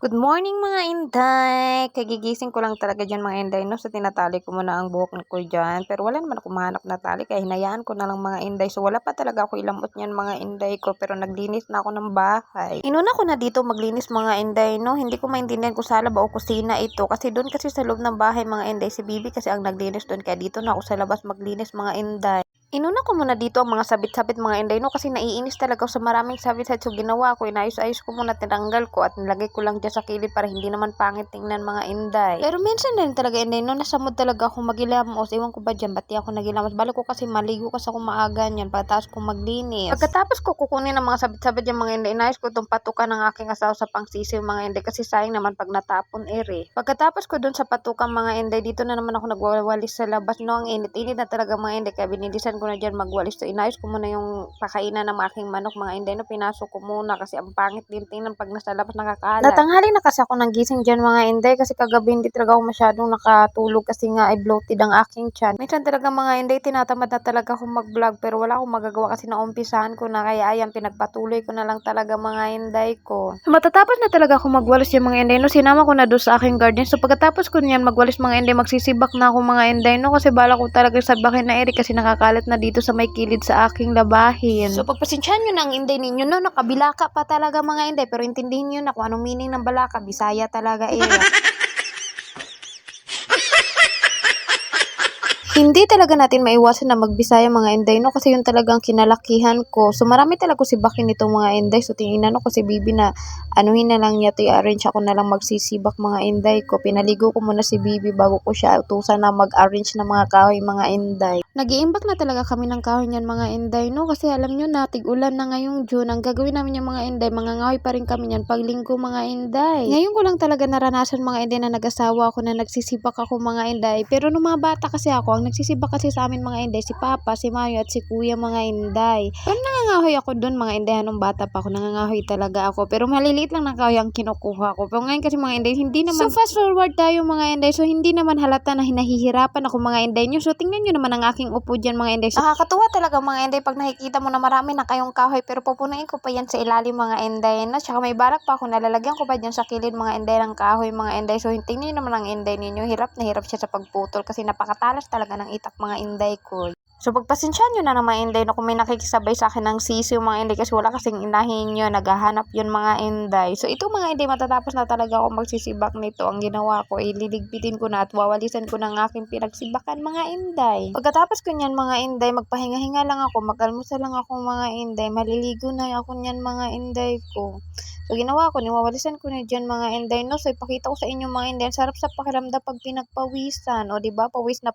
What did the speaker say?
Good morning mga inday! Kagigising ko lang talaga dyan mga inday 'no, so tinatali ko muna ang buhok ko dyan. Pero wala naman akong mahanap na tali kaya hinayaan ko na lang mga inday. So wala pa talaga ako ilamot niyan mga inday ko pero naglinis na ako ng bahay. Inuna ko na dito maglinis mga inday 'no, hindi ko maintindihan kung sa loob o kusina ito. Kasi doon kasi sa loob ng bahay mga inday si Bibi kasi ang naglinis doon kaya dito na ako sa labas maglinis mga inday. Inuna ko muna dito ang mga sabit-sabit mga inday 'no, kasi naiinis talaga ako sa maraming sabit-sabit. So ginawa ko, inayos-ayos ko muna, tinanggal ko at nilagay ko lang diyan sa kilid para hindi naman pangit tingnan mga inday. Pero minsan din talaga inday 'no, nasa mood talaga akong maghilamos. Ewan ko ba diyan ba't di ako naghilamos. Bale ko kasi maligo kasi ako maaga niyan pagkatapos kong maglinis. Pagkatapos ko kukunin ang mga sabit-sabit diyan mga inday, inayos ko itong patukan ng aking asawa sa pangsisiw mga inday kasi sayang naman pag natapon ere. Pagkatapos ko dun sa patukan mga inday, dito na naman ako nagwawalis sa labas 'no. Ang init-init na talaga mga inday kaya binilisan ko na diyan magwalis. So inayos ko muna yung pakainan ng aking manok mga inday 'no, pinasok ko muna kasi ang pangit din tingnan pag nasa labas nakakalat. Natanghali na kasi ako ng gising diyan mga inday kasi kagabi hindi talaga ako masyadong nakatulog kasi nga ay bloated ang aking tiyan. Minsan talaga mga inday tinatamad na talaga akong mag-vlog pero wala akong magagawa kasi naumpisahan ko na kaya ayan pinagpatuloy ko na lang talaga mga inday ko. So, matatapos na talaga ako magwalis yung mga inday no, sinama ko na doon sa aking garden. So pagkatapos ko niyan magwalis mga inday, magsisibak na ako mga inday no, kasi bala ko talaga sabakin na eri kasi nakakalat na dito sa may kilid sa aking labahin. So pagpasensyahan nyo na ang inday ninyo no, nakabilaka pa talaga mga inday pero intindihin nyo na kung anong meaning ng balaka, Bisaya talaga eh. Hindi talaga natin maiwasan na magbisaya mga inday no, kasi yun talagang kinalakihan ko. So marami talaga si bakin nitong mga inday. So tingnan ko si Bibi na anuhin na lang niya to, i-arrange ako na lang magsisibak mga inday ko. Pinaligo ko muna si Bibi bago ko siya utusan na mag-arrange ng mga kahoy mga inday. Nag-iimbak na talaga kami ng kahoy niyan mga inday no, kasi alam nyo na tig-ulan na ngayong June. Ang gagawin namin yung mga inday, mangangahoy pa rin kami niyan pag linggo mga inday. Ngayon ko lang talaga naranasan mga inday na nag-asawa ako na nagsisibak ako mga inday. Pero nung mga bata kasi ako, ang nagsisibak kasi sa amin mga inday, si Papa, si Mayo at si Kuya mga inday. Pero nangangahoy ako dun mga inday, nung bata pa ako, nangangahoy talaga ako. Pero maliliit lang ng kahoy ang kinukuha ko. Pero ngayon kasi mga inday, hindi naman. So fast forward tayo mga inday, so hindi naman halata na hinahihirapan ako mga inday nyo. So tingnan nyo naman ang aking upo dyan mga inday. So, nakakatuwa talaga mga inday pag nakikita mo na marami na kayong kahoy, pero pupunuin ko pa yan sa ilalim mga inday na. Tsaka may balak pa ako, nalalagyan ko pa dyan sa kilid mga inday ng kahoy mga inday. So tingnan nyo naman ang inday ninyo, hirap na hirap siya sa pagputol kasi napakatalas talaga ng itak mga inday ko. So pagpasensyahan nyo na ng mga inday no, kung may nakikisabay sa akin ng sisiw mga inday kasi wala kasing inahin nyo, naghahanap yun mga inday. So ito mga inday, matatapos na talaga ako magsisibak nito. Ang ginawa ko ay liligpitin ko na at wawalisan ko ng aking pinagsibakan mga inday. Pagkatapos ko niyan mga inday, magpahinga-hinga lang ako, mag-almusal lang ako mga inday, maliligo na ako niyan mga inday ko. So ginawa ko, niwawalisan ko na dyan mga inday no. So ipakita ko sa inyo mga inday, sarap sa pakiramdam pag pinagpawisan. O diba, pawis na